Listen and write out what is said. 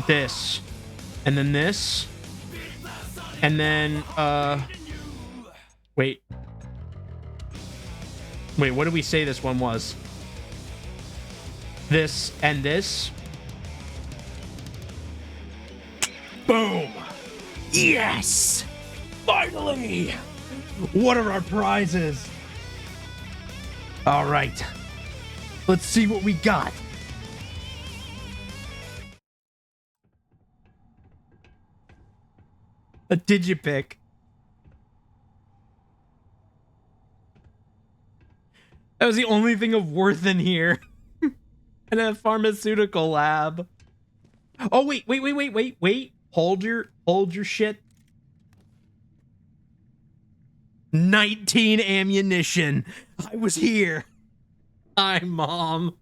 this, and then this, and then wait, what did we say this one was? This and this. Boom! Yes! Finally! What are our prizes? All right, let's see what we got. A digipick. That was the only thing of worth in here. And a pharmaceutical lab. Oh, wait. Hold your shit. 19 ammunition. I was here. Hi, Mom.